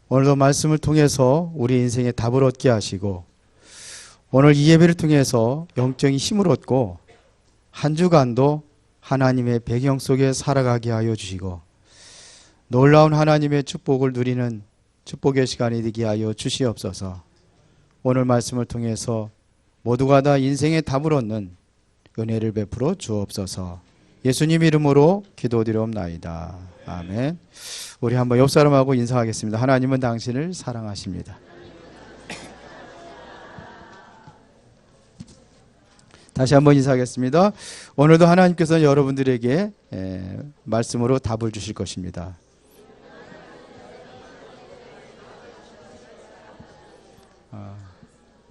오늘도 말씀을 통해서 우리 인생의 답을 얻게 하시고 오늘 이 예배를 통해서 영적인 힘을 얻고 한 주간도 하나님의 배경 속에 살아가게 하여 주시고 놀라운 하나님의 축복을 누리는 축복의 시간이 되게 하여 주시옵소서. 오늘 말씀을 통해서 모두가 다 인생의 답을 얻는 은혜를 베풀어 주옵소서. 예수님 이름으로 기도드리옵나이다. 아멘. 우리 한번 옆 사람하고 인사하겠습니다. 하나님은 당신을 사랑하십니다. 다시 한번 인사하겠습니다. 오늘도 하나님께서는 여러분들에게 말씀으로 답을 주실 것입니다.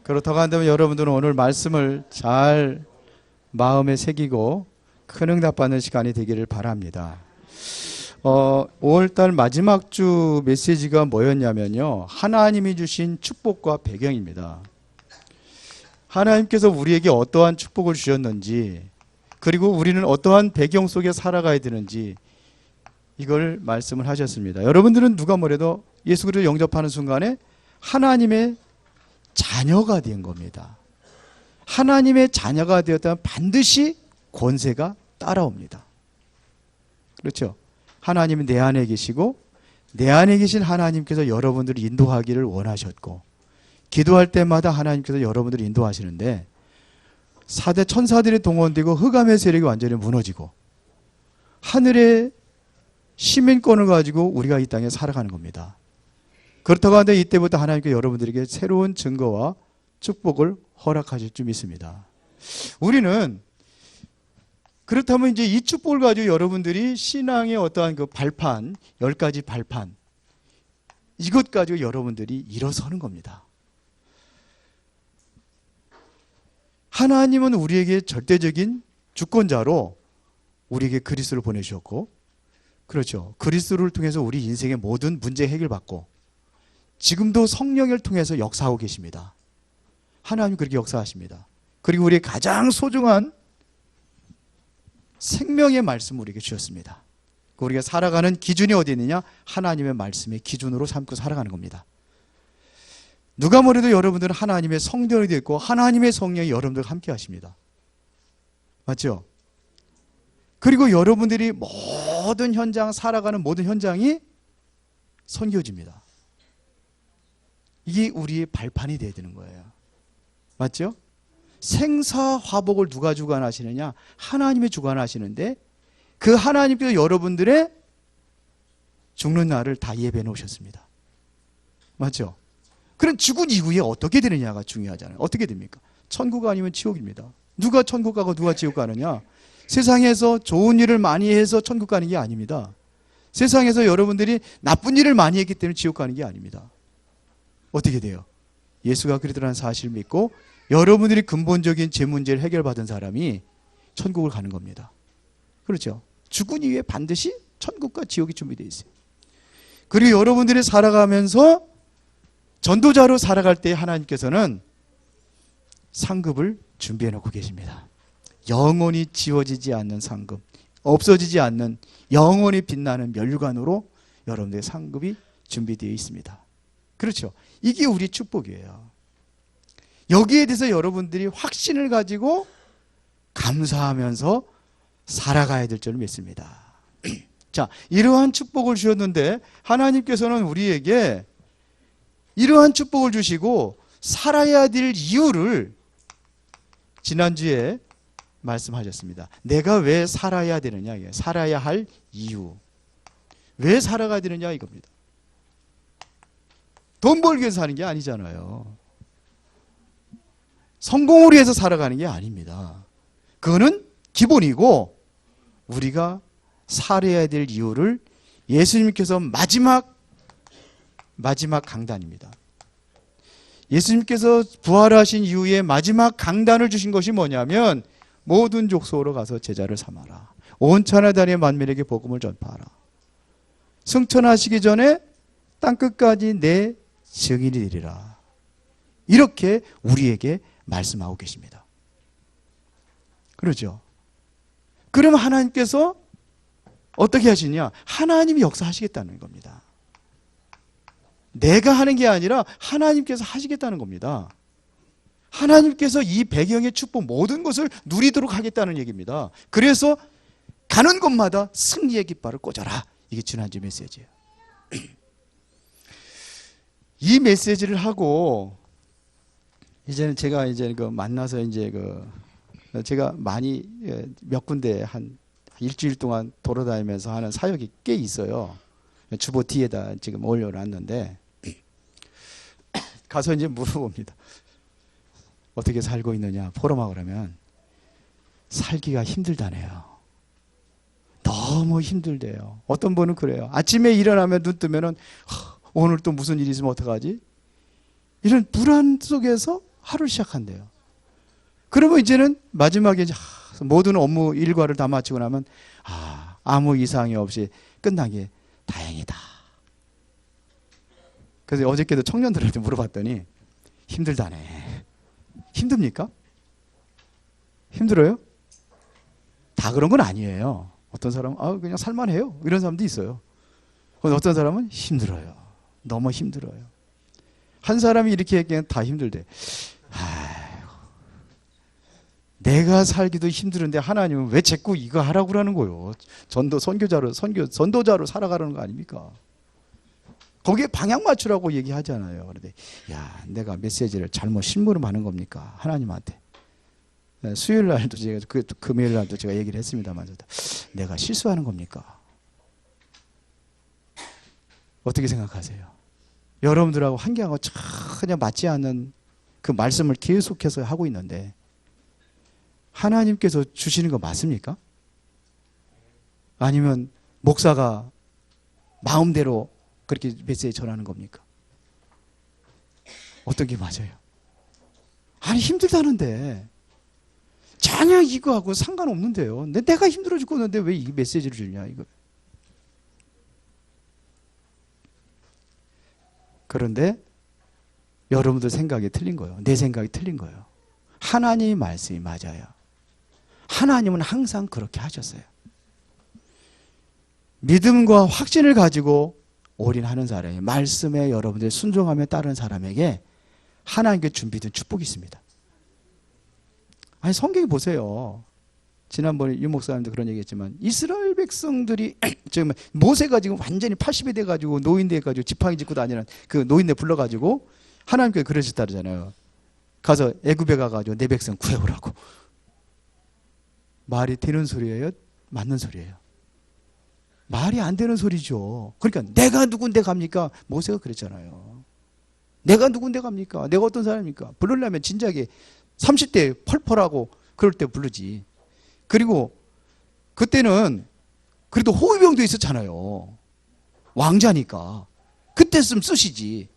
그렇다고 한다면 여러분들은 오늘 말씀을 잘 마음에 새기고 큰 응답받는 시간이 되기를 바랍니다. 5월달 마지막 주 메시지가 뭐였냐면요, 하나님이 주신 축복과 배경입니다. 하나님께서 우리에게 어떠한 축복을 주셨는지, 그리고 우리는 어떠한 배경 속에 살아가야 되는지 이걸 말씀을 하셨습니다. 여러분들은 누가 뭐래도 예수 그리스도 영접하는 순간에 하나님의 자녀가 된 겁니다. 하나님의 자녀가 되었다면 반드시 권세가 따라옵니다. 그렇죠? 하나님은 내 안에 계시고 내 안에 계신 하나님께서 여러분들을 인도하기를 원하셨고 기도할 때마다 하나님께서 여러분들을 인도하시는데 사대 천사들이 동원되고 흑암의 세력이 완전히 무너지고 하늘의 시민권을 가지고 우리가 이 땅에 살아가는 겁니다. 그렇다고 하는데 이때부터 하나님께서 여러분들에게 새로운 증거와 축복을 허락하실 줄 믿습니다. 우리는 그렇다면 이제 이 축복을 가지고 여러분들이 신앙의 어떠한 그 발판, 10가지 발판, 이것 가지고 여러분들이 일어서는 겁니다. 하나님은 우리에게 절대적인 주권자로 우리에게 그리스도를 보내주셨고, 그렇죠. 그리스도를 통해서 우리 인생의 모든 문제 해결받고 지금도 성령을 통해서 역사하고 계십니다. 하나님 그렇게 역사하십니다. 그리고 우리의 가장 소중한 생명의 말씀을 우리에게 주셨습니다. 우리가 살아가는 기준이 어디 있느냐? 하나님의 말씀의 기준으로 삼고 살아가는 겁니다. 누가 뭐래도 여러분들은 하나님의 성전이 되어 있고 하나님의 성령이 여러분들과 함께 하십니다. 맞죠? 그리고 여러분들이 모든 현장, 살아가는 모든 현장이 선교지입니다. 이게 우리의 발판이 되어야 되는 거예요. 맞죠? 생사화복을 누가 주관하시느냐? 하나님이 주관하시는데 그 하나님께서 여러분들의 죽는 날을 다 예배해 놓으셨습니다. 맞죠? 그럼 죽은 이후에 어떻게 되느냐가 중요하잖아요. 어떻게 됩니까? 천국 아니면 지옥입니다. 누가 천국 가고 누가 지옥 가느냐? 세상에서 좋은 일을 많이 해서 천국 가는 게 아닙니다. 세상에서 여러분들이 나쁜 일을 많이 했기 때문에 지옥 가는 게 아닙니다. 어떻게 돼요? 예수가 그리스도라는 사실을 믿고 여러분들이 근본적인 제 문제를 해결받은 사람이 천국을 가는 겁니다. 그렇죠? 죽은 이후에 반드시 천국과 지옥이 준비되어 있어요. 그리고 여러분들이 살아가면서 전도자로 살아갈 때 하나님께서는 상급을 준비해 놓고 계십니다. 영원히 지워지지 않는 상급, 없어지지 않는 영원히 빛나는 면류관으로 여러분들의 상급이 준비되어 있습니다. 그렇죠? 이게 우리 축복이에요. 여기에 대해서 여러분들이 확신을 가지고 감사하면서 살아가야 될 줄 믿습니다. 자, 이러한 축복을 주셨는데 하나님께서는 우리에게 이러한 축복을 주시고 살아야 될 이유를 지난주에 말씀하셨습니다. 내가 왜 살아야 되느냐, 살아야 할 이유, 왜 살아가야 되느냐 이겁니다. 돈 벌기 위해서 사는 게 아니잖아요. 성공을 위해서 살아가는 게 아닙니다. 그거는 기본이고 우리가 살아야 될 이유를 예수님께서 마지막 강단입니다. 예수님께서 부활하신 이후에 마지막 강단을 주신 것이 뭐냐면 모든 족속으로 가서 제자를 삼아라. 온 천하 다니에 만민에게 복음을 전파하라. 승천하시기 전에 땅끝까지 내 증인이 되리라. 이렇게 우리에게 말씀하고 계십니다. 그렇죠? 그럼 하나님께서 어떻게 하시냐? 하나님이 역사하시겠다는 겁니다. 내가 하는 게 아니라 하나님께서 하시겠다는 겁니다. 하나님께서 이 배경의 축복 모든 것을 누리도록 하겠다는 얘기입니다. 그래서 가는 곳마다 승리의 깃발을 꽂아라. 이게 지난주 메시지예요. 이 메시지를 하고 이제는 제가 이제 만나서 이제 제가 많이 몇 군데 한 일주일 동안 돌아다니면서 하는 사역이 꽤 있어요. 주보 뒤에다 지금 올려놨는데 가서 이제 물어봅니다. 어떻게 살고 있느냐 포럼하고 그러면 살기가 힘들다네요. 너무 힘들대요. 어떤 분은 그래요. 아침에 일어나면 눈 뜨면은 오늘 또 무슨 일이 있으면 어떡하지? 이런 불안 속에서 하루를 시작한대요. 그러면 이제는 마지막에 이제 모든 업무 일과를 다 마치고 나면 아무 이상이 없이 끝난 게 다행이다. 그래서 어저께도 청년들한테 물어봤더니 힘들다네. 힘듭니까? 힘들어요? 다 그런 건 아니에요. 어떤 사람은 그냥 살만해요. 이런 사람도 있어요. 어떤 사람은 힘들어요. 너무 힘들어요. 한 사람이 이렇게 얘기하면 다 힘들대. 내가 살기도 힘들은데 하나님은 왜 자꾸 이거 하라고 그러는 거예요? 선도자로 살아가라는 거 아닙니까? 거기에 방향 맞추라고 얘기하잖아요. 그런데 내가 메시지를 잘못 심부름하는 겁니까? 하나님한테. 수요일 날도 제가 금요일 날도 제가 얘기를 했습니다만 내가 실수하는 겁니까? 어떻게 생각하세요? 여러분들하고 한계하고 전혀 맞지 않는 그 말씀을 계속해서 하고 있는데 하나님께서 주시는 거 맞습니까? 아니면 목사가 마음대로 그렇게 메시지 전하는 겁니까? 어떤 게 맞아요? 아니 힘들다는데 전혀 이거하고 상관없는데요. 내가 힘들어 죽겠는데 왜 이 메시지를 주냐 이거. 그런데 여러분들 생각이 틀린 거예요. 내 생각이 틀린 거예요. 하나님의 말씀이 맞아요. 하나님은 항상 그렇게 하셨어요. 믿음과 확신을 가지고 올인하는 사람이 말씀에 여러분들 순종하며 따르는 사람에게 하나님께 준비된 축복이 있습니다. 아니 성경에 보세요. 지난번에 유 목사님도 그런 얘기했지만 이스라엘 백성들이 지금 모세가 지금 완전히 80이 돼가지고 노인 돼가지고 지팡이 짚고 다니는 그 노인네 불러가지고 하나님께 그러셨다잖아요. 가서 애굽에 가가지고 내 백성 구해오라고. 말이 되는 소리예요? 맞는 소리예요? 말이 안 되는 소리죠. 그러니까 내가 누군데 갑니까? 모세가 그랬잖아요. 내가 누군데 갑니까? 내가 어떤 사람입니까? 부르려면 진작에 30대 펄펄하고 그럴 때 부르지. 그리고 그때는 그래도 호위병도 있었잖아요. 왕자니까. 그때쯤 쓰시지.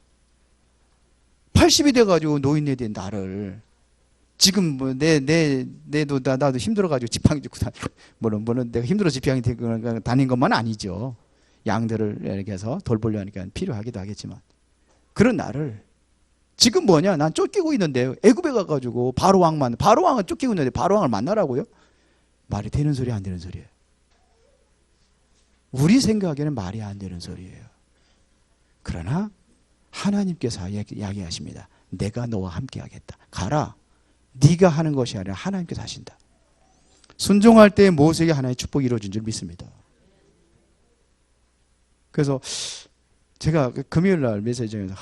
80이 돼가지고 노인네 된 나를 지금 뭐 나도 힘들어가지고 지팡이 짚고 물론 내가 힘들어 지팡이 들고 다닌 것만 아니죠. 양들을 이렇게 해서 돌보려 하니까 필요하기도 하겠지만 그런 나를 지금 뭐냐? 난 쫓기고 있는데 애굽에 가가지고 바로왕은 쫓기고 있는데 바로왕을 만나라고요? 말이 되는 소리 안 되는 소리예요. 우리 생각에는 말이 안 되는 소리예요. 그러나 하나님께서 이야기하십니다. 내가 너와 함께 하겠다. 가라. 네가 하는 것이 아니라 하나님께서 하신다. 순종할 때 모세에게 하나님의 축복이 이루어진 줄 믿습니다. 그래서 제가 금요일 날 메시지 중에서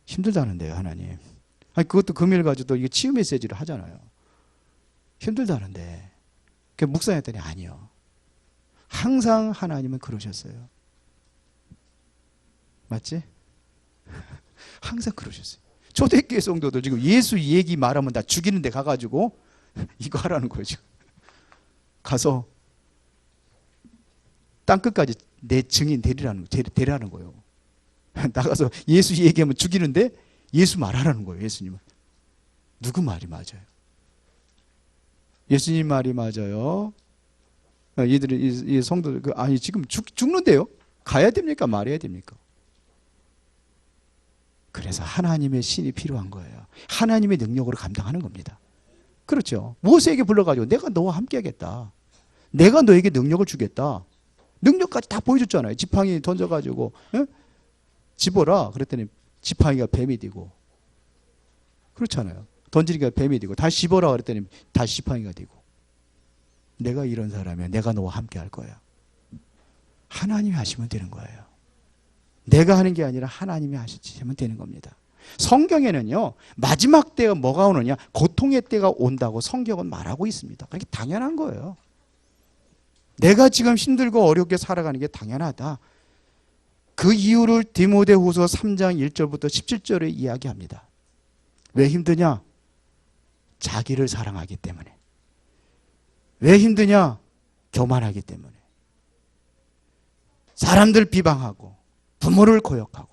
힘들다는데요, 하나님. 아니 그것도 금요일 가지고 이게 치유 메시지를 하잖아요. 힘들다는데 그 묵상했더니 아니요. 항상 하나님은 그러셨어요. 맞지? 항상 그러셨어요. 초대교회 성도들 지금 예수 얘기 말하면 다 죽이는 데 가가지고 이거 하라는 거죠. 가서 땅끝까지 내 증인 데리라는 거예요. 나가서 예수 얘기하면 죽이는데 예수 말하라는 거예요. 예수님은. 누구 말이 맞아요? 예수님 말이 맞아요. 이 성도들 아니 지금 죽는데요. 가야 됩니까? 말해야 됩니까? 그래서 하나님의 신이 필요한 거예요. 하나님의 능력으로 감당하는 겁니다. 그렇죠. 모세에게 불러가지고 내가 너와 함께 하겠다. 내가 너에게 능력을 주겠다. 능력까지 다 보여줬잖아요. 지팡이 던져가지고 집어라. 그랬더니 지팡이가 뱀이 되고. 그렇잖아요. 던지니까 뱀이 되고. 다시 집어라. 그랬더니 다시 지팡이가 되고. 내가 이런 사람이야. 내가 너와 함께 할 거야. 하나님이 하시면 되는 거예요. 내가 하는 게 아니라 하나님이 하시면 되는 겁니다. 성경에는요, 마지막 때가 뭐가 오느냐, 고통의 때가 온다고 성경은 말하고 있습니다. 그게 당연한 거예요. 내가 지금 힘들고 어렵게 살아가는 게 당연하다. 그 이유를 디모데후서 3장 1절부터 17절에 이야기합니다. 왜 힘드냐? 자기를 사랑하기 때문에. 왜 힘드냐? 교만하기 때문에. 사람들 비방하고 부모를 고역하고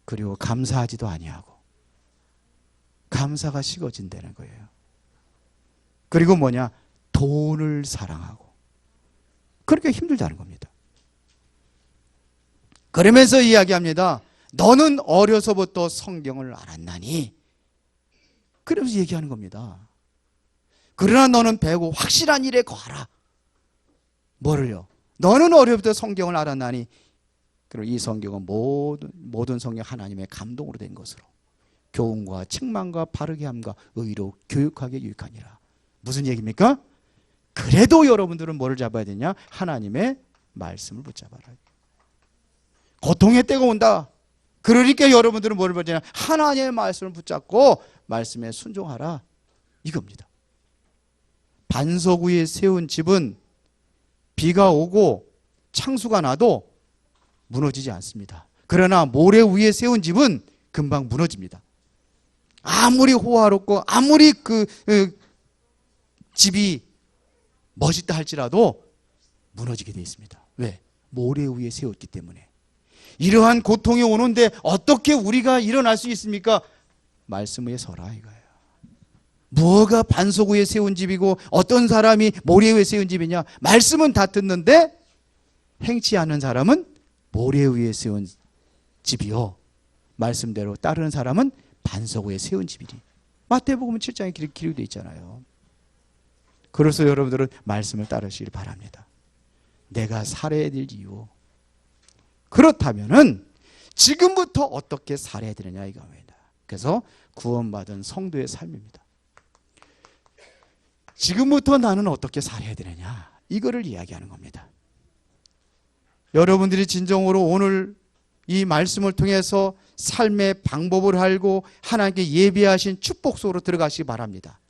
그리고 감사하지도 아니하고 감사가 식어진다는 거예요. 그리고 뭐냐? 돈을 사랑하고 그렇게 힘들다는 겁니다. 그러면서 이야기합니다. 너는 어려서부터 성경을 알았나니. 그러면서 얘기하는 겁니다. 그러나 너는 배우고 확실한 일에 거하라. 뭐를요? 너는 어려서부터 성경을 알았나니. 그리고 이 성경은 모든 성경 하나님의 감동으로 된 것으로 교훈과 책망과 바르게 함과 의로 교육하게 유익하니라. 무슨 얘기입니까? 그래도 여러분들은 뭐를 잡아야 되냐? 하나님의 말씀을 붙잡아라. 고통의 때가 온다. 그러니까 여러분들은 뭐를 받느냐? 하나님의 말씀을 붙잡고 말씀에 순종하라. 이겁니다. 반석 위에 세운 집은 비가 오고 창수가 나도 무너지지 않습니다. 그러나 모래 위에 세운 집은 금방 무너집니다. 아무리 호화롭고 아무리 집이 멋있다 할지라도 무너지게 되어 있습니다. 왜? 모래 위에 세웠기 때문에. 이러한 고통이 오는데 어떻게 우리가 일어날 수 있습니까? 말씀 위에 서라 이거예요. 뭐가 반석 위에 세운 집이고 어떤 사람이 모래 위에 세운 집이냐? 말씀은 다 듣는데 행치 않는 사람은 모래 위에 세운 집이요. 말씀대로 따르는 사람은 반석 위에 세운 집이니. 마태복음 7장에 기록되어 있잖아요. 그래서 여러분들은 말씀을 따르시길 바랍니다. 내가 살아야 될 이유. 그렇다면은 지금부터 어떻게 살아야 되느냐 이겁니다. 그래서 구원받은 성도의 삶입니다. 지금부터 나는 어떻게 살아야 되느냐 이거를 이야기하는 겁니다. 여러분들이 진정으로 오늘 이 말씀을 통해서 삶의 방법을 알고 하나님께 예비하신 축복 속으로 들어가시기 바랍니다.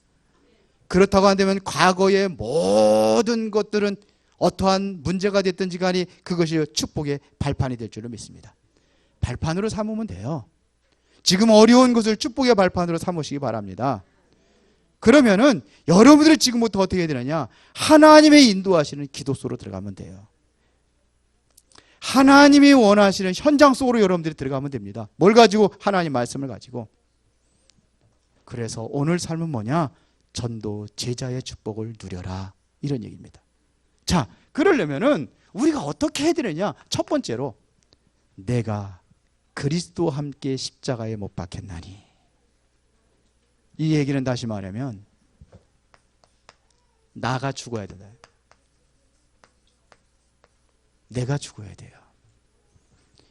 그렇다고 한다면 과거의 모든 것들은 어떠한 문제가 됐든지 간에 그것이 축복의 발판이 될 줄로 믿습니다. 발판으로 삼으면 돼요. 지금 어려운 것을 축복의 발판으로 삼으시기 바랍니다. 그러면은 여러분들이 지금부터 어떻게 해야 되느냐? 하나님의 인도하시는 기도 속으로 들어가면 돼요. 하나님이 원하시는 현장 속으로 여러분들이 들어가면 됩니다. 뭘 가지고? 하나님 말씀을 가지고. 그래서 오늘 삶은 뭐냐? 전도 제자의 축복을 누려라. 이런 얘기입니다. 자, 그러려면은 우리가 어떻게 해야 되느냐? 첫 번째로 내가 그리스도와 함께 십자가에 못 박혔나니. 이 얘기는 다시 말하면 나가 죽어야 된다. 내가 죽어야 돼요.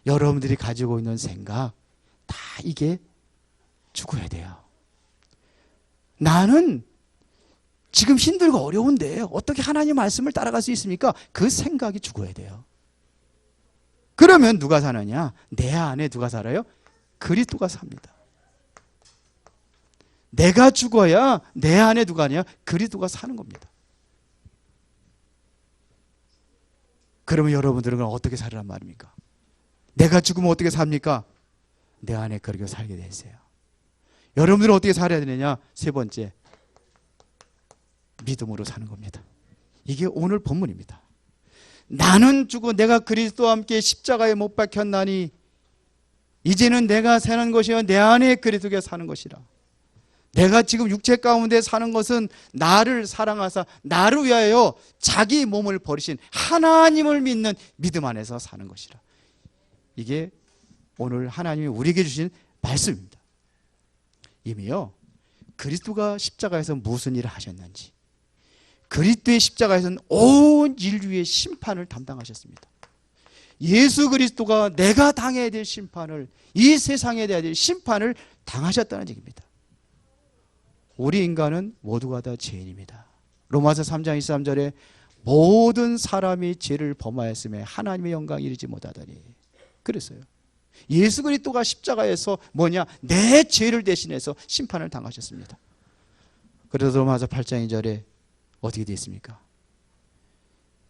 여러분들이 가지고 있는 생각 다 이게 죽어야 돼요. 나는 지금 힘들고 어려운데 어떻게 하나님 말씀을 따라갈 수 있습니까? 그 생각이 죽어야 돼요. 그러면 누가 사느냐? 내 안에 누가 살아요? 그리스도가 삽니다. 내가 죽어야 내 안에 누가 하냐? 그리스도가 사는 겁니다. 그러면 여러분들은 어떻게 살으란 말입니까? 내가 죽으면 어떻게 삽니까? 내 안에 그렇게 살게 돼 있어요. 여러분들은 어떻게 살아야 되느냐? 세 번째, 믿음으로 사는 겁니다. 이게 오늘 본문입니다. 나는 죽어 내가 그리스도와 함께 십자가에 못 박혔나니 이제는 내가 사는 것이요 내 안에 그리스도가 사는 것이라. 내가 지금 육체 가운데 사는 것은 나를 사랑하사 나를 위하여 자기 몸을 버리신 하나님을 믿는 믿음 안에서 사는 것이라. 이게 오늘 하나님이 우리에게 주신 말씀입니다. 이미요 그리스도가 십자가에서 무슨 일을 하셨는지, 그리스도의 십자가에서는 온 인류의 심판을 담당하셨습니다. 예수 그리스도가 내가 당해야 될 심판을, 이 세상에 대해야 될 심판을 당하셨다는 얘기입니다. 우리 인간은 모두가 다 죄인입니다. 로마서 3장 23절에 모든 사람이 죄를 범하였음에 하나님의 영광에 이르지 못하다니. 그랬어요. 예수 그리스도가 십자가에서 뭐냐? 내 죄를 대신해서 심판을 당하셨습니다. 그래서 로마서 8장 2절에 어떻게 되어 있습니까?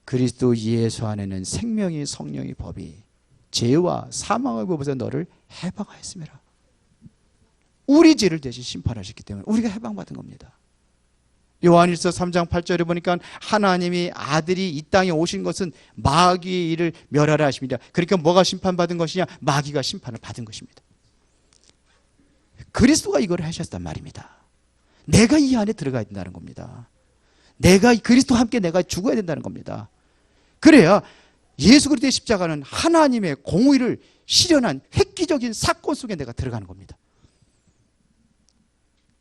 그리스도 예수 안에는 생명이, 성령의 법이 죄와 사망의 법에서 너를 해방하였습니다. 우리 죄를 대신 심판하셨기 때문에 우리가 해방받은 겁니다. 요한일서 3장 8절에 보니까 하나님이 아들이 이 땅에 오신 것은 마귀의 일을 멸하라 하십니다. 그러니까 뭐가 심판받은 것이냐? 마귀가 심판을 받은 것입니다. 그리스도가 이걸 하셨단 말입니다. 내가 이 안에 들어가야 된다는 겁니다. 내가 그리스도와 함께 내가 죽어야 된다는 겁니다. 그래야 예수 그리스도의 십자가는 하나님의 공의를 실현한 획기적인 사건 속에 내가 들어가는 겁니다.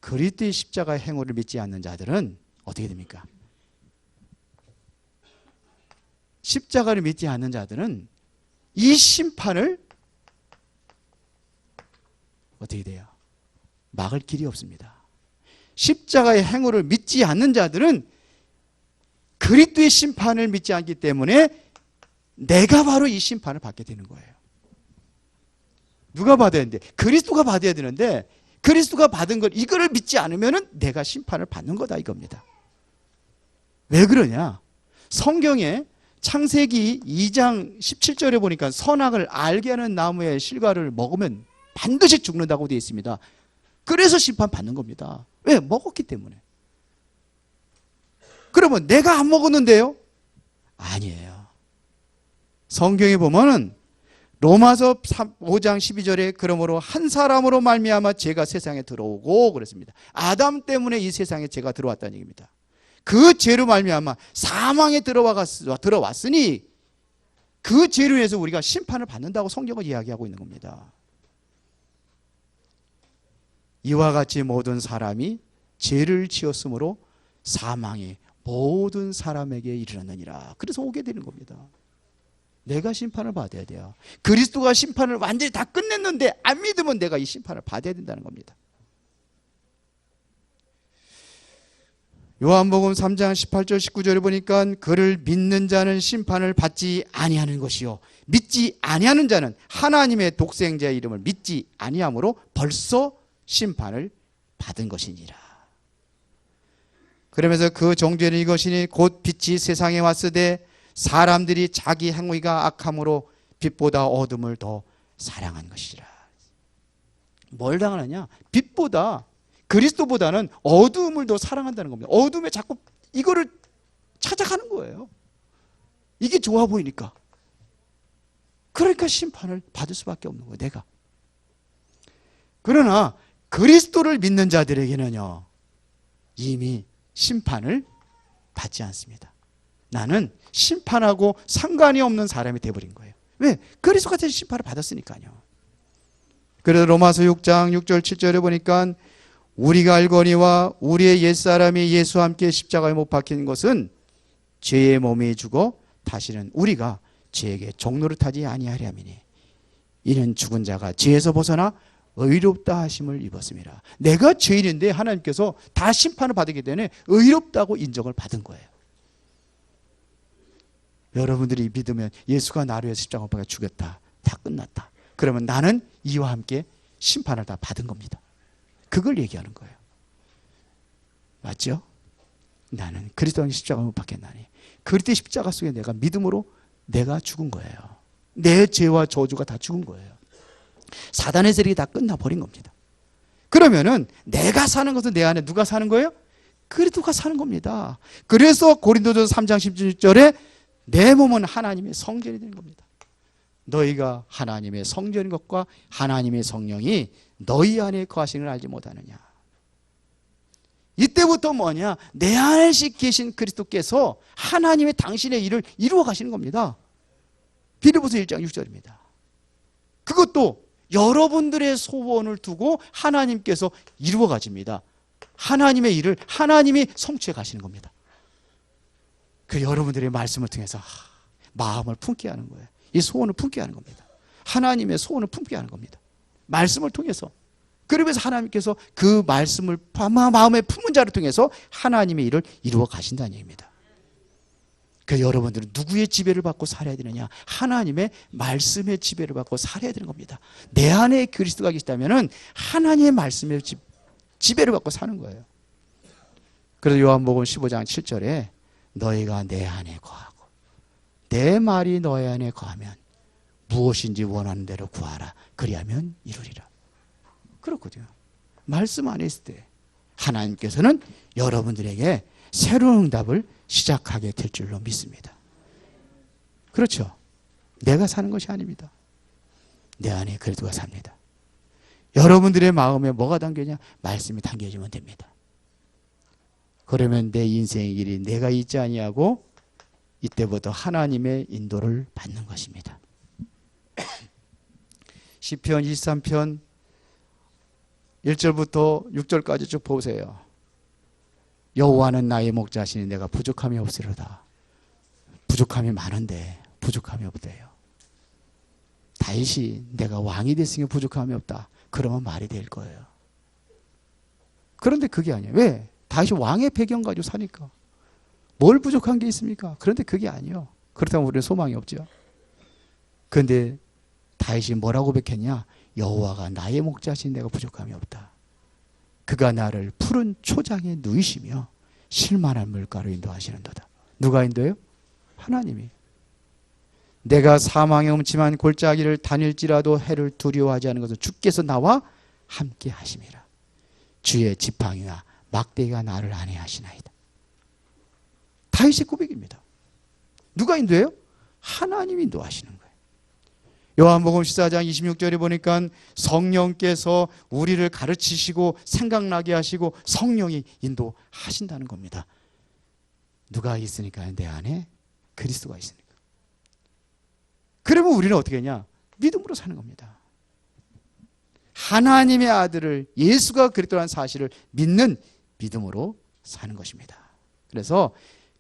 그리스도의 십자가의 행위를 믿지 않는 자들은 어떻게 됩니까? 십자가를 믿지 않는 자들은 이 심판을 어떻게 돼요? 막을 길이 없습니다. 십자가의 행위를 믿지 않는 자들은 그리스도의 심판을 믿지 않기 때문에 내가 바로 이 심판을 받게 되는 거예요. 누가 받아야 되는데? 그리스도가 받아야 되는데 그리스도가 받은 걸 이거를 믿지 않으면 내가 심판을 받는 거다 이겁니다. 왜 그러냐? 성경에 창세기 2장 17절에 보니까 선악을 알게 하는 나무의 실과를 먹으면 반드시 죽는다고 되어 있습니다. 그래서 심판 받는 겁니다. 왜? 먹었기 때문에. 그러면 내가 안 먹었는데요? 아니에요. 성경에 보면은 로마서 5장 12절에 그러므로 한 사람으로 말미암아 죄가 세상에 들어오고 그랬습니다. 아담 때문에 이 세상에 죄가 들어왔다는 얘기입니다. 그 죄로 말미암아 사망에 들어왔으니 그 죄로 인해서 우리가 심판을 받는다고 성경은 이야기하고 있는 겁니다. 이와 같이 모든 사람이 죄를 지었으므로 사망이 모든 사람에게 이르렀느니라. 그래서 오게 되는 겁니다. 내가 심판을 받아야 돼요. 그리스도가 심판을 완전히 다 끝냈는데 안 믿으면 내가 이 심판을 받아야 된다는 겁니다. 요한복음 3장 18절 19절에 보니까 그를 믿는 자는 심판을 받지 아니하는 것이요 믿지 아니하는 자는 하나님의 독생자의 이름을 믿지 아니함으로 벌써 심판을 받은 것이니라. 그러면서 그 종죄는 이것이니 곧 빛이 세상에 왔으되 사람들이 자기 행위가 악함으로 빛보다 어둠을 더 사랑한 것이라. 뭘 당하느냐? 빛보다 그리스도보다는 어둠을 더 사랑한다는 겁니다. 어둠에 자꾸 이거를 찾아가는 거예요. 이게 좋아 보이니까. 그러니까 심판을 받을 수밖에 없는 거예요. 내가. 그러나 그리스도를 믿는 자들에게는요 이미 심판을 받지 않습니다. 나는 심판하고 상관이 없는 사람이 되어버린 거예요. 왜? 그리스도가 대신 심판을 받았으니까요. 그래서 로마서 6장 6절 7절에 보니까 우리가 알거니와 우리의 옛사람이 예수와 함께 십자가에 못 박힌 것은 죄의 몸이 죽어 다시는 우리가 죄에게 종노릇하지 아니하리함이니 이는 죽은 자가 죄에서 벗어나 의롭다 하심을 입었습니다. 내가 죄인인데 하나님께서 다 심판을 받게 되네 의롭다고 인정을 받은 거예요. 여러분들이 믿으면 예수가 나를 위해서 십자가 못 박혀 죽였다. 다 끝났다. 그러면 나는 이와 함께 심판을 다 받은 겁니다. 그걸 얘기하는 거예요. 맞죠? 나는 그리스도의 십자가 못 박혔나니 그리스도의 십자가 속에 내가 믿음으로 내가 죽은 거예요. 내 죄와 저주가 다 죽은 거예요. 사단의 세력이 다 끝나버린 겁니다. 그러면은 내가 사는 것은 내 안에 누가 사는 거예요? 그리스도가 사는 겁니다. 그래서 고린도전서 3장 16절에 내 몸은 하나님의 성전이 되는 겁니다. 너희가 하나님의 성전인 것과 하나님의 성령이 너희 안에 거하시는 걸 알지 못하느냐. 이때부터 뭐냐? 내 안에 계신 그리스도께서 하나님의 당신의 일을 이루어 가시는 겁니다. 빌립보서 1장 6절입니다. 그것도 여러분들의 소원을 두고 하나님께서 이루어 가십니다. 하나님의 일을 하나님이 성취해 가시는 겁니다. 그 여러분들의 말씀을 통해서 마음을 품게 하는 거예요. 이 소원을 품게 하는 겁니다. 하나님의 소원을 품게 하는 겁니다. 말씀을 통해서. 그러면서 하나님께서 그 말씀을 마음에 품은 자를 통해서 하나님의 일을 이루어 가신다는 얘기입니다. 그래서 여러분들은 누구의 지배를 받고 살아야 되느냐? 하나님의 말씀의 지배를 받고 살아야 되는 겁니다. 내 안에 그리스도가 계시다면 하나님의 말씀의 지배를 받고 사는 거예요. 그래서 요한복음 15장 7절에 너희가 내 안에 거하고 내 말이 너희 안에 거하면 무엇인지 원하는 대로 구하라. 그리하면 이루리라. 그렇거든요. 말씀 안에 있을 때 하나님께서는 여러분들에게 새로운 응답을 시작하게 될 줄로 믿습니다. 그렇죠. 내가 사는 것이 아닙니다. 내 안에 그리스도가 삽니다. 여러분들의 마음에 뭐가 담겨있냐? 말씀이 담겨지면 됩니다. 그러면 내 인생의 길이 내가 있지 아니하고 이때부터 하나님의 인도를 받는 것입니다. 시편 23편 1절부터 6절까지 쭉 보세요. 여호와는 나의 목자시니 내가 부족함이 없으리로다. 부족함이 많은데 부족함이 없대요. 다윗이 내가 왕이 됐으니 부족함이 없다. 그러면 말이 될 거예요. 그런데 그게 아니에요. 왜? 다윗이 왕의 배경 가지고 사니까. 뭘 부족한 게 있습니까? 그런데 그게 아니에요. 그렇다면 우리는 소망이 없죠. 그런데 다윗이 뭐라고 고백했냐? 여호와가 나의 목자시니 내가 부족함이 없다. 그가 나를 푸른 초장에 누이시며 실만한 물가로 인도하시는도다. 누가 인도해요? 하나님이. 내가 사망의 음침한 골짜기를 다닐지라도 해를 두려워하지 않은 것은 주께서 나와 함께 하심이라. 주의 지팡이와 막대기가 나를 안위하시나이다. 다윗의 고백입니다. 누가 인도해요? 하나님이 인도하시는 거예요. 요한복음 14장 26절에 보니까 성령께서 우리를 가르치시고 생각나게 하시고 성령이 인도하신다는 겁니다. 누가 있으니까? 내 안에 그리스도가 있으니까. 그러면 우리는 어떻게 하냐? 믿음으로 사는 겁니다. 하나님의 아들을 예수가 그리스도라는 사실을 믿는 믿음으로 사는 것입니다. 그래서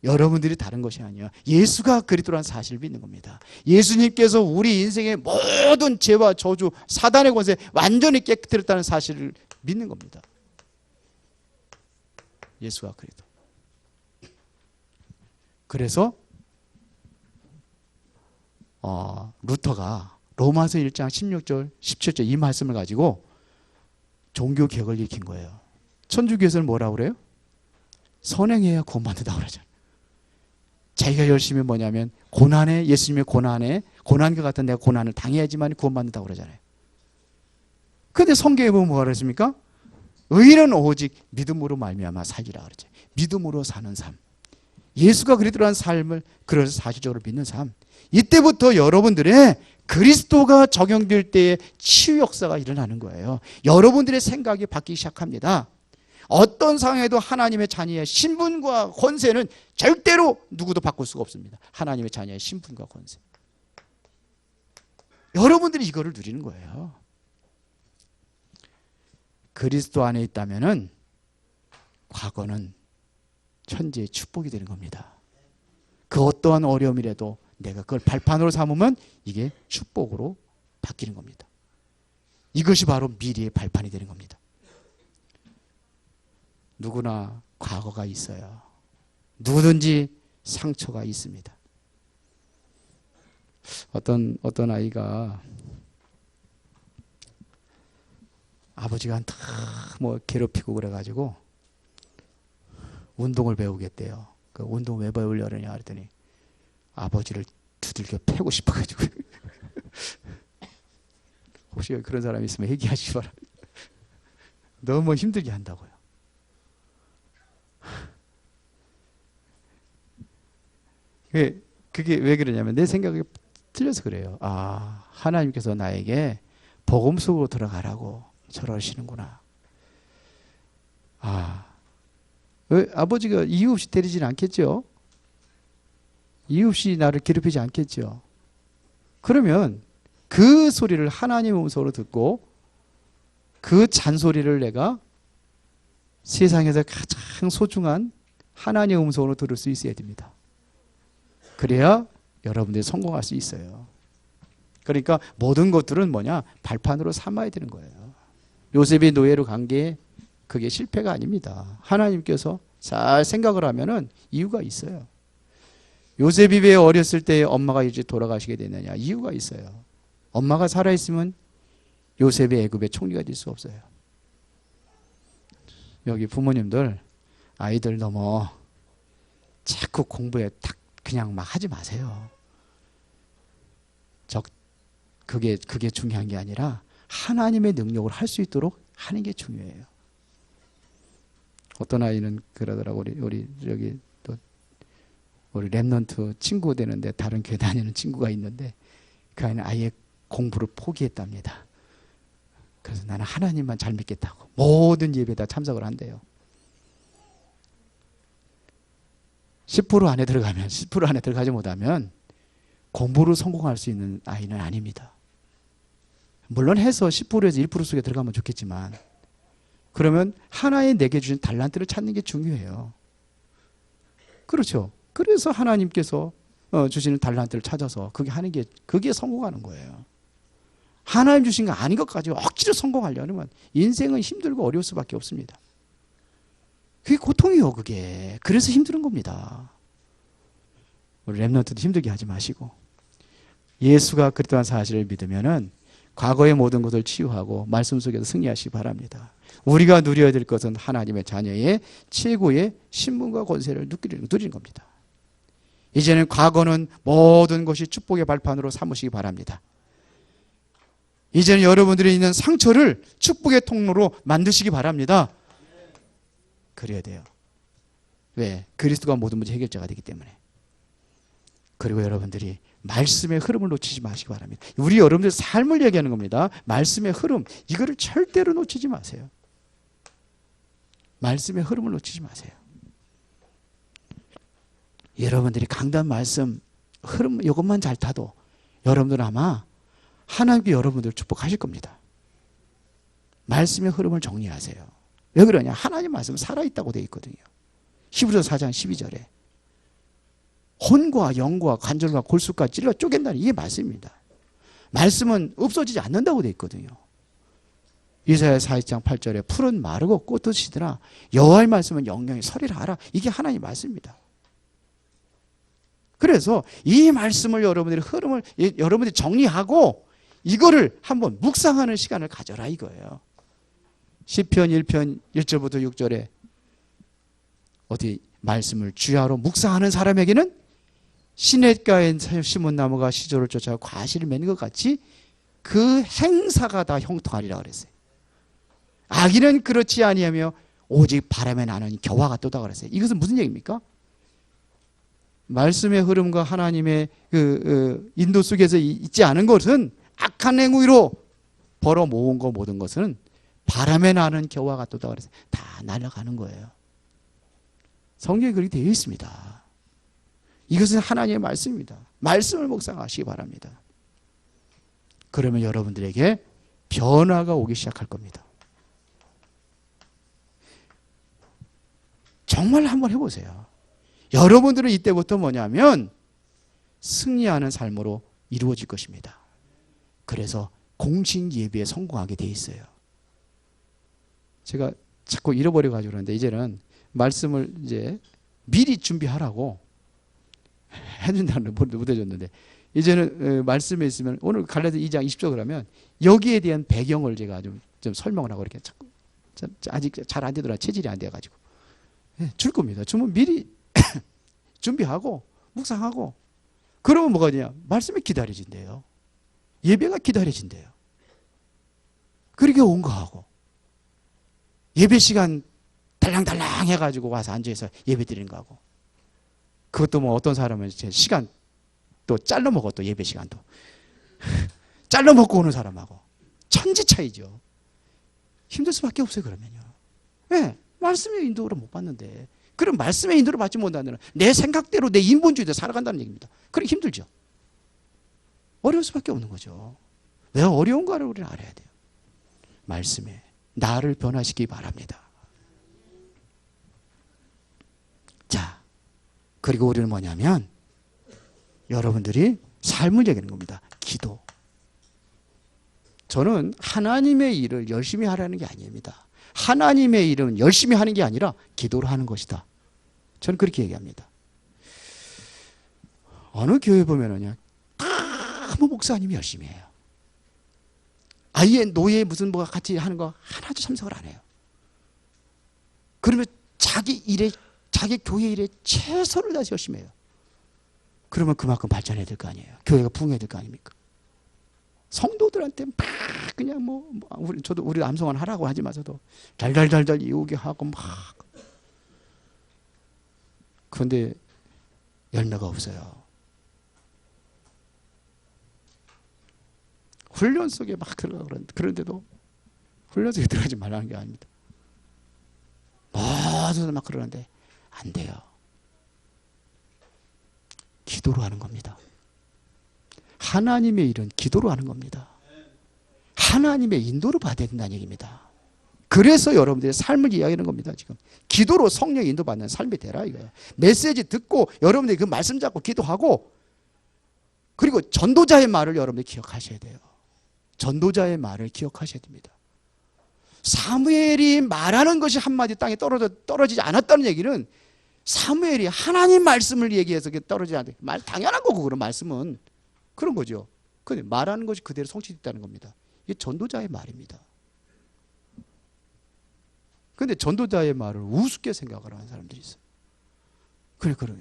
여러분들이 다른 것이 아니에요. 예수가 그리스도라는 사실을 믿는 겁니다. 예수님께서 우리 인생의 모든 죄와 저주, 사단의 권세 완전히 깨뜨렸다는 사실을 믿는 겁니다. 예수가 그리스도. 그래서 루터가 로마서 1장 16절, 17절 이 말씀을 가지고 종교개혁을 일으킨 거예요. 천주교에서는 뭐라고 그래요? 선행해야 구원받는다고 그러잖아요. 자기가 열심히 뭐냐면 고난에, 예수님의 고난과 같은 내가 고난을 당해야지만 구원받는다고 그러잖아요. 그런데 성경에 보면 뭐가 그랬습니까? 의인은 오직 믿음으로 말미암아 살리라 그러죠. 믿음으로 사는 삶. 예수가 그리스도라는 삶을 그래서 사실적으로 믿는 삶. 이때부터 여러분들의 그리스도가 적용될 때의 치유 역사가 일어나는 거예요. 여러분들의 생각이 바뀌기 시작합니다. 어떤 상황에도 하나님의 자녀의 신분과 권세는 절대로 누구도 바꿀 수가 없습니다. 하나님의 자녀의 신분과 권세. 여러분들이 이거를 누리는 거예요. 그리스도 안에 있다면은 과거는 천지의 축복이 되는 겁니다. 그 어떠한 어려움이라도 내가 그걸 발판으로 삼으면 이게 축복으로 바뀌는 겁니다. 이것이 바로 미래의 발판이 되는 겁니다. 누구나 과거가 있어요. 누구든지 상처가 있습니다. 어떤 아이가 아버지가 뭐 괴롭히고 그래가지고 운동을 배우겠대요. 그 운동 왜 배우려느냐 그랬더니 아버지를 두들겨 패고 싶어가지고. 혹시 그런 사람이 있으면 얘기하시기 바랍니다. 너무 힘들게 한다고요. 그게 왜 그러냐면 내 생각이 틀려서 그래요. 아, 하나님께서 나에게 복음 속으로 들어가라고 저러시는구나. 아, 왜 아버지가 이유 없이 때리지는 않겠죠? 이유 없이 나를 괴롭히지 않겠죠? 그러면 그 소리를 하나님의 음성으로 듣고 그 잔소리를 내가 세상에서 가장 소중한 하나님의 음성으로 들을 수 있어야 됩니다. 그래야 여러분들이 성공할 수 있어요. 그러니까 모든 것들은 뭐냐? 발판으로 삼아야 되는 거예요. 요셉이 노예로 간 게 그게 실패가 아닙니다. 하나님께서 잘 생각을 하면은 이유가 있어요. 요셉이 왜 어렸을 때 엄마가 이제 돌아가시게 되느냐? 이유가 있어요. 엄마가 살아있으면 요셉이 애굽의 총리가 될 수 없어요. 여기 부모님들 아이들 너무 자꾸 공부에 딱 그냥 막 하지 마세요. 그게 중요한 게 아니라 하나님의 능력을 할 수 있도록 하는 게 중요해요. 어떤 아이는 그러더라고. 우리 저기 또 우리 랩넌트 친구 되는데 다른 교회 다니는 친구가 있는데 그 아이는 아예 공부를 포기했답니다. 그래서 나는 하나님만 잘 믿겠다고 모든 예배에 다 참석을 한대요. 10% 안에 들어가면 10% 안에 들어가지 못하면 공부로 성공할 수 있는 아이는 아닙니다. 물론 해서 10%에서 1% 속에 들어가면 좋겠지만 그러면 하나의 내게 주신 달란트를 찾는 게 중요해요. 그렇죠. 그래서 하나님께서 주시는 달란트를 찾아서 그게 성공하는 거예요. 하나님 주신 거 아닌 것 가지고 억지로 성공하려면 인생은 힘들고 어려울 수밖에 없습니다. 그게 고통이요, 그게. 그래서 힘든 겁니다. 우리 랩런트도 힘들게 하지 마시고 예수가 그랬다는 사실을 믿으면은 과거의 모든 것을 치유하고 말씀 속에서 승리하시기 바랍니다. 우리가 누려야 될 것은 하나님의 자녀의 최고의 신분과 권세를 누리는 겁니다. 이제는 과거는 모든 것이 축복의 발판으로 삼으시기 바랍니다. 이제는 여러분들이 있는 상처를 축복의 통로로 만드시기 바랍니다. 그래야 돼요. 왜? 그리스도가 모든 문제 해결자가 되기 때문에. 그리고 여러분들이 말씀의 흐름을 놓치지 마시기 바랍니다. 우리 여러분들 삶을 얘기하는 겁니다. 말씀의 흐름, 이거를 절대로 놓치지 마세요. 말씀의 흐름을 놓치지 마세요. 여러분들이 강단 말씀 흐름 이것만 잘 타도 여러분들 아마 하나님께 여러분들 축복하실 겁니다. 말씀의 흐름을 정리하세요. 왜 그러냐? 하나님 말씀은 살아있다고 되어 있거든요. 히브리서 4장 12절에 혼과 영과 관절과 골수까지 찔러 쪼갠다는 이게 말씀입니다. 말씀은 없어지지 않는다고 되어 있거든요. 이사야 40장 8절에 풀은 마르고 꽃도 시드나 여호와의 말씀은 영영이 서리라 하라. 이게 하나님의 말씀입니다. 그래서 이 말씀을 여러분들이 흐름을 여러분들이 정리하고 이거를 한번 묵상하는 시간을 가져라 이거예요. 시편 1편 1절부터 6절에 어디 말씀을 주야로 묵상하는 사람에게는 시냇가에 심은 나무가 시조를 쫓아 과실을 맺는 것 같이 그 행사가 다 형통하리라 그랬어요. 악인은 그렇지 아니하며 오직 바람에 나는 겨와 같도다 그랬어요. 이것은 무슨 얘기입니까? 말씀의 흐름과 하나님의 인도 속에서 있지 않은 것은 악한 행위로 벌어 모은 거 모든 것은 바람에 나는 겨와 같도다 그랬어요. 다 날아가는 거예요. 성경에 그렇게 되어 있습니다. 이것은 하나님의 말씀입니다. 말씀을 묵상하시기 바랍니다. 그러면 여러분들에게 변화가 오기 시작할 겁니다. 정말 한번 해보세요. 여러분들은 이때부터 뭐냐면 승리하는 삶으로 이루어질 것입니다. 그래서 공식 예배에 성공하게 돼 있어요. 제가 자꾸 잃어버려가지고 그러는데 이제는 말씀을 이제 미리 준비하라고 해준다는 걸 못 해줬는데 이제는 말씀에 있으면 오늘 갈라디아 2장 20절 그러면 여기에 대한 배경을 제가 좀 설명을 하고 이렇게 자꾸 아직 잘 안 되더라. 체질이 안 돼가지고 줄 겁니다. 주면 미리 준비하고 묵상하고 그러면 뭐가 되냐? 말씀이 기다려진대요. 예배가 기다려진대요. 그렇게 온 거하고 예배 시간 달랑달랑 해가지고 와서 앉아서 예배 드리는 거하고 그것도 뭐 어떤 사람은 시간 또 잘라 먹어 또 예배 시간도 잘라 먹고 오는 사람하고 천지 차이죠. 힘들 수밖에 없어요. 그러면요. 왜? 말씀의 인도를 못 받는데 그럼 말씀의 인도를 받지 못하면 내 생각대로 내 인본주의대로 살아간다는 얘기입니다. 그럼 힘들죠. 어려울 수밖에 없는 거죠. 왜 어려운가를 우리는 알아야 돼요. 말씀에 나를 변화시키기 바랍니다. 자, 그리고 우리는 뭐냐면 여러분들이 삶을 얘기하는 겁니다. 기도. 저는 하나님의 일을 열심히 하라는 게 아닙니다. 하나님의 일은 열심히 하는 게 아니라 기도로 하는 것이다. 저는 그렇게 얘기합니다. 어느 교회 보면은요, 아무 목사님이 열심히 해요. 아예 노예 무슨 뭐가 같이 하는 거 하나도 참석을 안 해요. 그러면 자기 일에, 자기 교회 일에 최선을 다해서 열심히 해요. 그러면 그만큼 발전해야 될 거 아니에요. 교회가 부흥해야 될 거 아닙니까? 성도들한테 막 그냥 저도 우리 암송원 하라고 하지마서도 달달달달 이우게 하고 막. 그런데 열매가 없어요. 훈련 속에 막 들어가 그런데도 훈련 속에 들어가지 말라는 게 아닙니다. 모두들 막 그러는데 안 돼요. 기도로 하는 겁니다. 하나님의 일은 기도로 하는 겁니다. 하나님의 인도를 받아야 된다는 얘기입니다. 그래서 여러분들의 삶을 이야기하는 겁니다. 지금 기도로 성령 인도받는 삶이 되라 이거예요. 메시지 듣고 여러분들이 그 말씀 잡고 기도하고, 그리고 전도자의 말을 여러분들이 기억하셔야 돼요. 전도자의 말을 기억하셔야 됩니다. 사무엘이 말하는 것이 한마디 땅에 떨어지지 않았다는 얘기는 사무엘이 하나님 말씀을 얘기해서 떨어지지 않았다. 말 당연한 거고, 그런 말씀은 그런 거죠. 근데 말하는 것이 그대로 성취됐다는 겁니다. 이게 전도자의 말입니다. 근데 전도자의 말을 우습게 생각을 하는 사람들이 있어요. 그러게.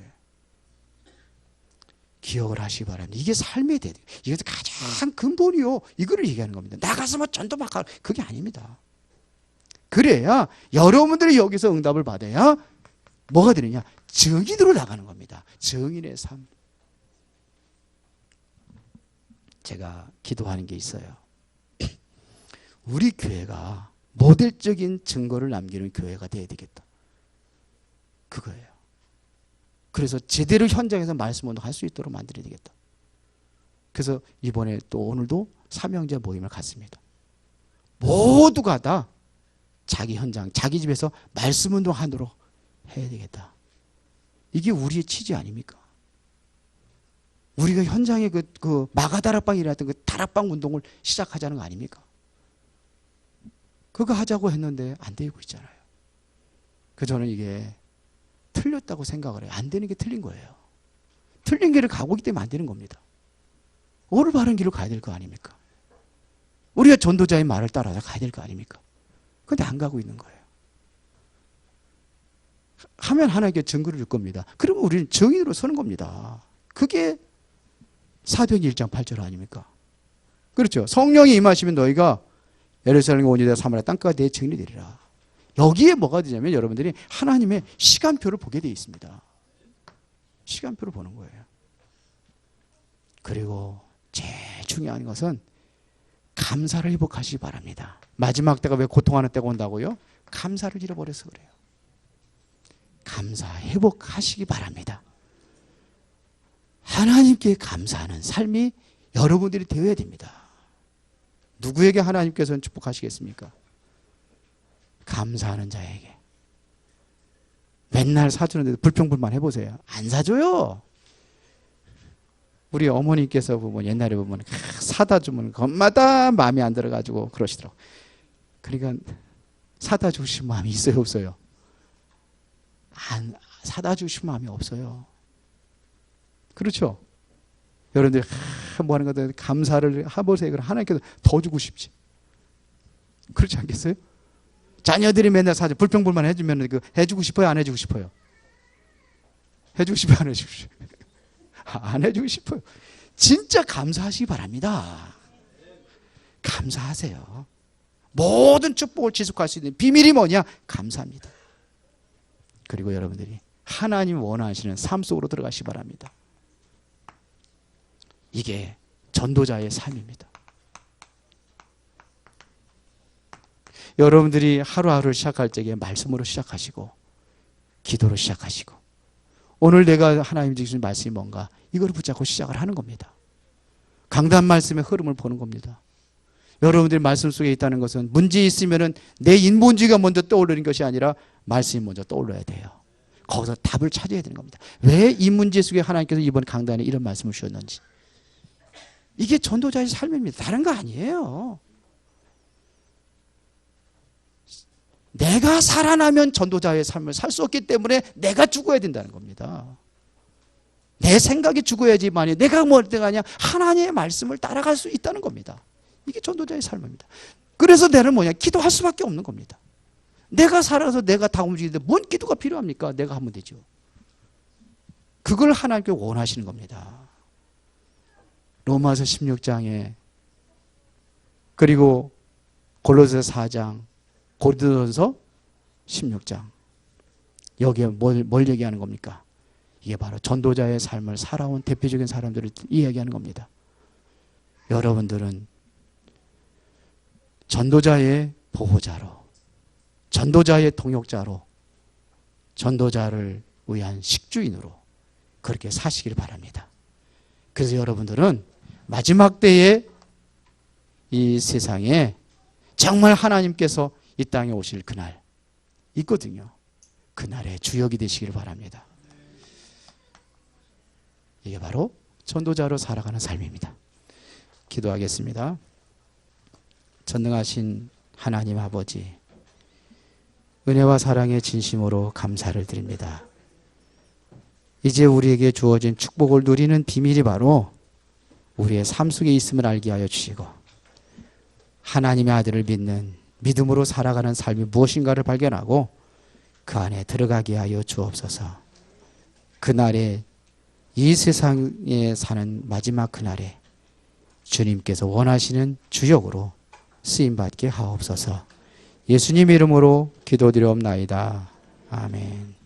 기억을 하시기 바랍니다. 이게 삶의 대대. 이게 가장 근본이요. 이거를 얘기하는 겁니다. 나가서 뭐 전도 막 하고, 그게 아닙니다. 그래야 여러분들이 여기서 응답을 받아야 뭐가 되느냐? 증인으로 나가는 겁니다. 증인의 삶. 제가 기도하는 게 있어요. 우리 교회가 모델적인 증거를 남기는 교회가 돼야 되겠다. 그거예요. 그래서 제대로 현장에서 말씀 운동할 수 있도록 만들어야 되겠다. 그래서 이번에 또 오늘도 삼형제 모임을 갖습니다. 모두가 다 자기 현장, 자기 집에서 말씀 운동하도록 해야 되겠다. 이게 우리의 취지 아닙니까? 우리가 현장에 그 마가다락방이라던 그 다락방 운동을 시작하자는 거 아닙니까? 그거 하자고 했는데 안 되고 있잖아요. 그래서 저는 이게 틀렸다고 생각을 해요. 안 되는 게 틀린 거예요. 틀린 길을 가고 있기 때문에 안 되는 겁니다. 올바른 길로 가야 될 거 아닙니까? 우리가 전도자의 말을 따라서 가야 될 거 아닙니까? 그런데 안 가고 있는 거예요. 하면 하나님께 증거를 줄 겁니다. 그러면 우리는 증인으로 서는 겁니다. 그게 사도행전 1장 8절 아닙니까? 그렇죠. 성령이 임하시면 너희가 예루살렘 온 유다 사마리아 땅까지 내 증인이 되리라. 여기에 뭐가 되냐면 여러분들이 하나님의 시간표를 보게 되어 있습니다. 시간표를 보는 거예요. 그리고 제일 중요한 것은 감사를 회복하시기 바랍니다. 마지막 때가 왜 고통하는 때가 온다고요? 감사를 잃어버려서 그래요. 감사 회복하시기 바랍니다. 하나님께 감사하는 삶이 여러분들이 되어야 됩니다. 누구에게 하나님께서는 축복하시겠습니까? 감사하는 자에게. 맨날 사주는데도 불평불만 해보세요. 안 사줘요. 우리 어머니께서 보면 옛날에 보면 사다 주면 것마다 마음에 안 들어가지고 그러시더라고. 그러니까 사다 주신 마음이 있어요, 없어요? 안 사다 주신 마음이 없어요. 그렇죠? 여러분들 뭐 하는 것들 감사를 해보세요. 그럼 하나님께서 더 주고 싶지. 그렇지 않겠어요? 자녀들이 맨날 사주 불평불만 해주면 그 해주고 싶어요, 안 해주고 싶어요? 해주고 싶어요, 안 해주고 싶어요? 안 해주고 싶어요. 진짜 감사하시기 바랍니다. 감사하세요. 모든 축복을 지속할 수 있는 비밀이 뭐냐? 감사합니다. 그리고 여러분들이 하나님 원하시는 삶 속으로 들어가시기 바랍니다. 이게 전도자의 삶입니다. 여러분들이 하루하루를 시작할 적에 말씀으로 시작하시고 기도로 시작하시고 오늘 내가 하나님 주신 말씀이 뭔가 이걸 붙잡고 시작을 하는 겁니다. 강단 말씀의 흐름을 보는 겁니다. 여러분들이 말씀 속에 있다는 것은 문제 있으면은 내 인본주의가 먼저 떠오르는 것이 아니라 말씀이 먼저 떠올라야 돼요. 거기서 답을 찾아야 되는 겁니다. 왜 이 문제 속에 하나님께서 이번 강단에 이런 말씀을 주셨는지. 이게 전도자의 삶입니다. 다른 거 아니에요. 내가 살아나면 전도자의 삶을 살 수 없기 때문에 내가 죽어야 된다는 겁니다. 내 생각이 죽어야지만이 내가 뭘 때가 아니야 하나님의 말씀을 따라갈 수 있다는 겁니다. 이게 전도자의 삶입니다. 그래서 내는 뭐냐? 기도할 수밖에 없는 겁니다. 내가 살아서 내가 다 움직이는데 뭔 기도가 필요합니까? 내가 하면 되죠. 그걸 하나님께 원하시는 겁니다. 로마서 16장에 그리고 골로새 4장, 고린도전서 16장 여기에 뭘 얘기하는 겁니까? 이게 바로 전도자의 삶을 살아온 대표적인 사람들을 이야기하는 겁니다. 여러분들은 전도자의 보호자로, 전도자의 동역자로, 전도자를 위한 식주인으로 그렇게 사시길 바랍니다. 그래서 여러분들은 마지막 때에 이 세상에 정말 하나님께서 이 땅에 오실 그날 있거든요. 그날의 주역이 되시길 바랍니다. 이게 바로 전도자로 살아가는 삶입니다. 기도하겠습니다. 전능하신 하나님 아버지, 은혜와 사랑의 진심으로 감사를 드립니다. 이제 우리에게 주어진 축복을 누리는 비밀이 바로 우리의 삶 속에 있음을 알게 하여 주시고 하나님의 아들을 믿는 믿음으로 살아가는 삶이 무엇인가를 발견하고 그 안에 들어가게 하여 주옵소서. 그날에 이 세상에 사는 마지막 그날에 주님께서 원하시는 주역으로 쓰임받게 하옵소서. 예수님 이름으로 기도드리옵나이다. 아멘.